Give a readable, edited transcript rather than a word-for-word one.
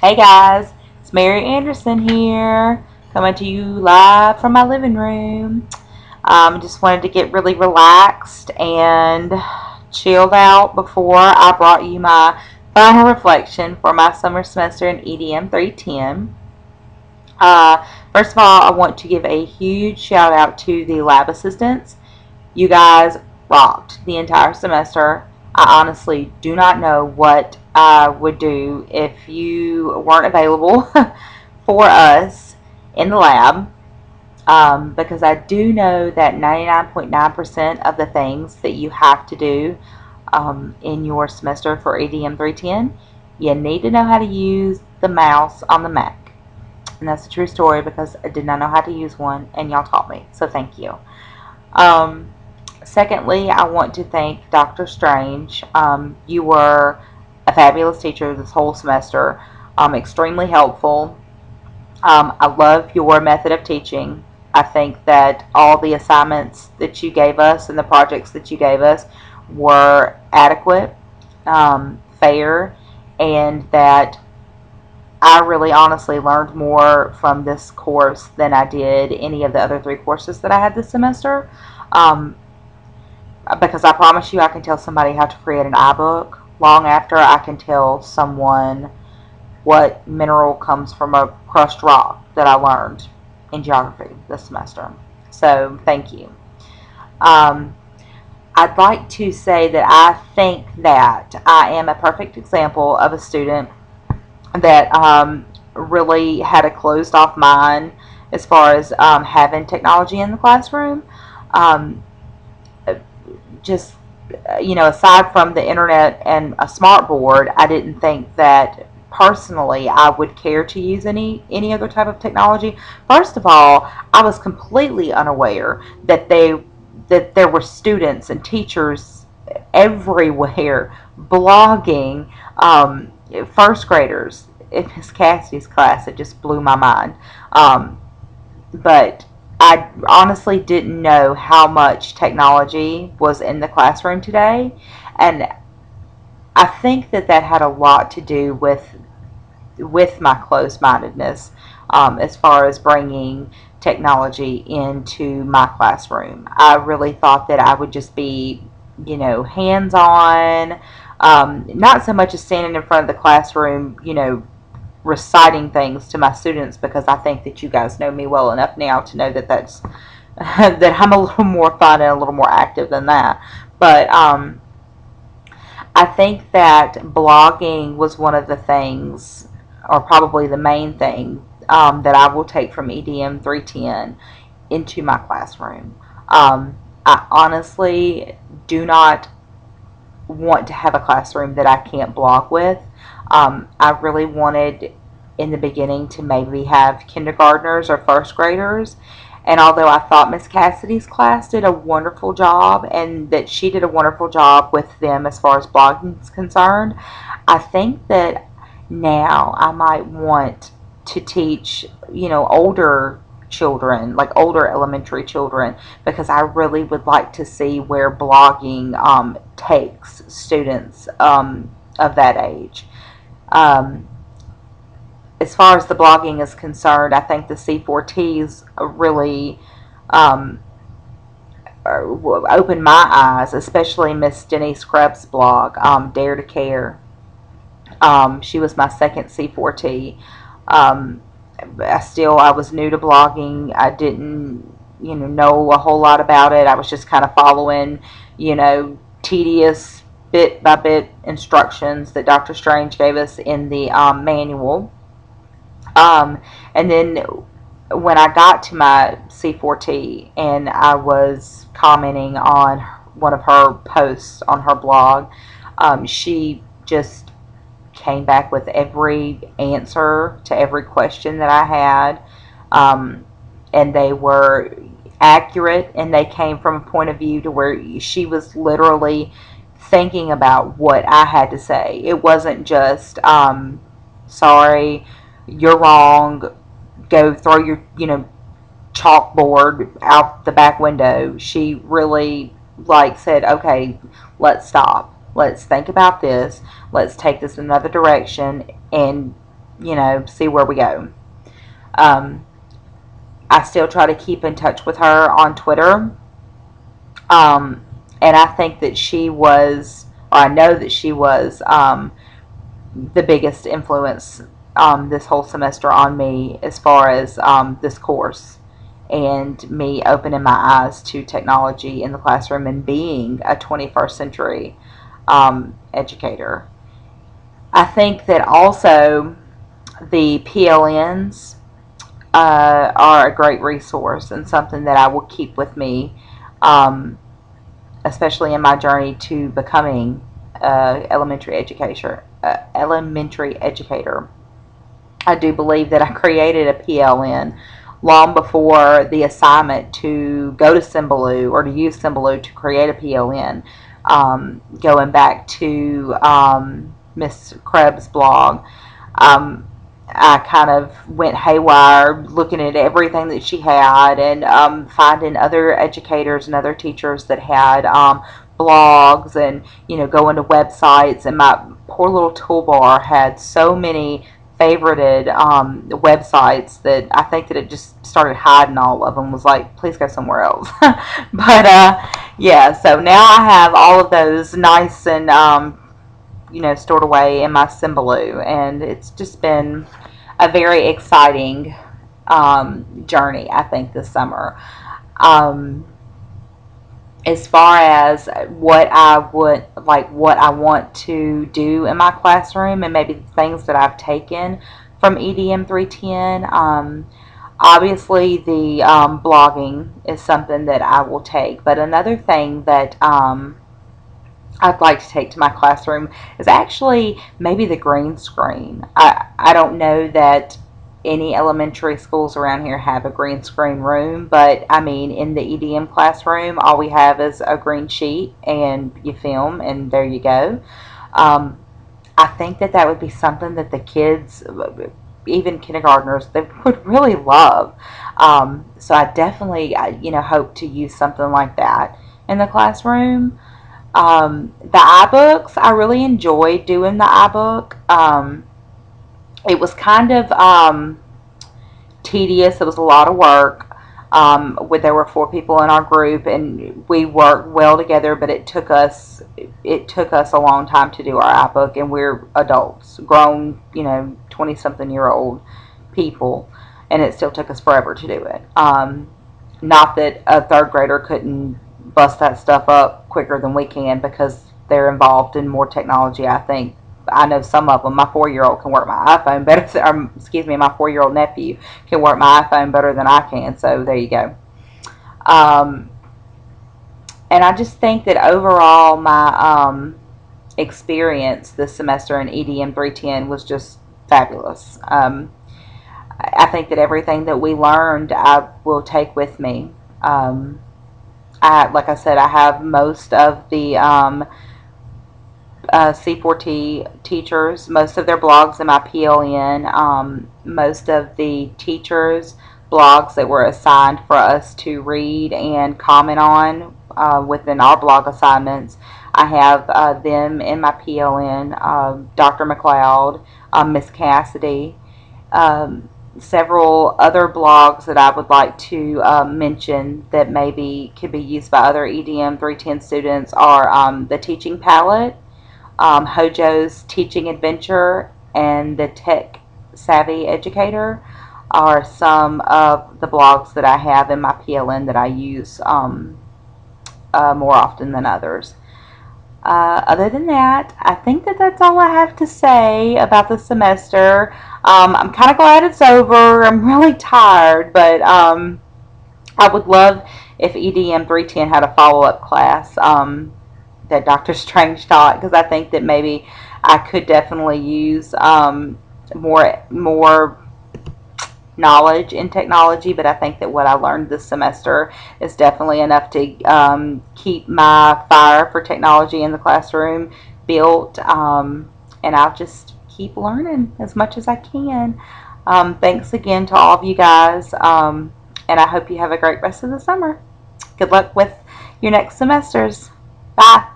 Hey guys, it's Mary Anderson here, coming to you live from my living room. Just wanted to get really relaxed and chilled out before I brought you my final reflection for my summer semester in EDM 310. First of all, I want to give a huge shout out to the lab assistants. You guys rocked the entire semester. I honestly do not know what I would do if you weren't available for us in the lab, because I do know that 99.9% of the things that you have to do in your semester for EDM 310, you need to know how to use the mouse on the Mac. And that's a true story because I did not know how to use one, and y'all taught me. So thank you. Secondly, I want to thank Dr. Strange. You were a fabulous teacher this whole semester, extremely helpful. I love your method of teaching. I think that all the assignments that you gave us and the projects that you gave us were adequate, fair, and that I really honestly learned more from this course than I did any of the other 3 courses that I had this semester. Because I promise you I can tell somebody how to create an iBook long after I can tell someone what mineral comes from a crushed rock that I learned in geography this semester. So thank you. I'd like to say that I think that I am a perfect example of a student that really had a closed off mind as far as having technology in the classroom. Um, just aside from the internet and a smart board, I didn't think that personally I would care to use any other type of technology. First of all, I was completely unaware that there were students and teachers everywhere blogging, first graders in Miss Cassidy's class. It just blew my mind. But I honestly didn't know how much technology was in the classroom today, and I think that had a lot to do with my closed-mindedness, as far as bringing technology into my classroom. I really thought that I would just be, hands-on, not so much as standing in front of the classroom, reciting things to my students, because I think that you guys know me well enough now to know that that's that I'm a little more fun and a little more active than that. But I think that blogging was one of the things, or probably the main thing, that I will take from EDM 310 into my classroom. I honestly do not want to have a classroom that I can't blog with. I really wanted in the beginning to maybe have kindergartners or first graders. And although I thought Miss Cassidy's class did a wonderful job and that she did a wonderful job with them as far as blogging is concerned, I think that now I might want to teach, older children, like older elementary children, because I really would like to see where blogging takes students of that age. Um, as far as the blogging is concerned, I think the C4Ts really um, opened my eyes, especially Miss Denise Scrub's blog, Dare to Care. She was my second C4T. I was new to blogging. I didn't, know a whole lot about it. I was just kind of following, tedious bit by bit instructions that Dr. Strange gave us in the manual. And then when I got to my C4T and I was commenting on one of her posts on her blog, she just came back with every answer to every question that I had. And they were accurate, and they came from a point of view to where she was literally thinking about what I had to say. It wasn't just, sorry, you're wrong, go throw your, chalkboard out the back window. She really said, okay, let's stop. Let's think about this. Let's take this another direction. And see where we go. Um, I still try to keep in touch with her on Twitter. And I think that she was, or I know that she was, the biggest influence this whole semester on me as far as this course and me opening my eyes to technology in the classroom and being a 21st century educator. I think that also the PLNs are a great resource and something that I will keep with me, um, especially in my journey to becoming elementary educator. I do believe that I created a PLN long before the assignment to go to Symbaloo or to use Symbaloo to create a PLN. Going back to Miss Krebs' blog, um, I kind of went haywire looking at everything that she had and finding other educators and other teachers that had blogs and, going to websites. And my poor little toolbar had so many favorited websites that I think that it just started hiding all of them. Was like, please go somewhere else. But yeah, so now I have all of those nice and stored away in my Symbaloo, and it's just been a very exciting journey, I think, this summer. Um, as far as what I want to do in my classroom, and maybe things that I've taken from EDM 310. Obviously, the blogging is something that I will take, but another thing that I'd like to take to my classroom is actually maybe the green screen. I don't know that any elementary schools around here have a green screen room, but I mean, in the EDM classroom, all we have is a green sheet and you film, and there you go. Um, I think that that would be something that the kids, even kindergartners, they would really love. So I definitely, hope to use something like that in the classroom. The iBooks, I really enjoyed doing the iBook. It was kind of tedious. It was a lot of work. There were 4 people in our group, and we worked well together. But it took us a long time to do our iBook, and we're adults, grown, 20-something-year-old people, and it still took us forever to do it. Not that a third grader couldn't bust that stuff up quicker than we can because they're involved in more technology. I think I know some of them. My 4-year-old can work my iPhone better. My 4-year-old nephew can work my iPhone better than I can. So there you go. Um, and I just think that overall, my experience this semester in EDM 310 was just fabulous. I think that everything that we learned, I will take with me. Like I said, I have most of the C4T teachers, most of their blogs in my PLN, most of the teachers' blogs that were assigned for us to read and comment on within our blog assignments. I have them in my PLN, Dr. McLeod, Miss Cassidy, several other blogs that I would like to mention that maybe could be used by other EDM 310 students are the Teaching Palette, Hojo's Teaching Adventure, and the Tech Savvy Educator are some of the blogs that I have in my PLN that I use more often than others. Other than that, I think that that's all I have to say about the semester. I'm kind of glad it's over. I'm really tired, but I would love if EDM 310 had a follow-up class that Dr. Strange taught, because I think that maybe I could definitely use more knowledge in technology, but I think that what I learned this semester is definitely enough to keep my fire for technology in the classroom built, and I'll just keep learning as much as I can. Thanks again to all of you guys, and I hope you have a great rest of the summer. Good luck with your next semesters. Bye.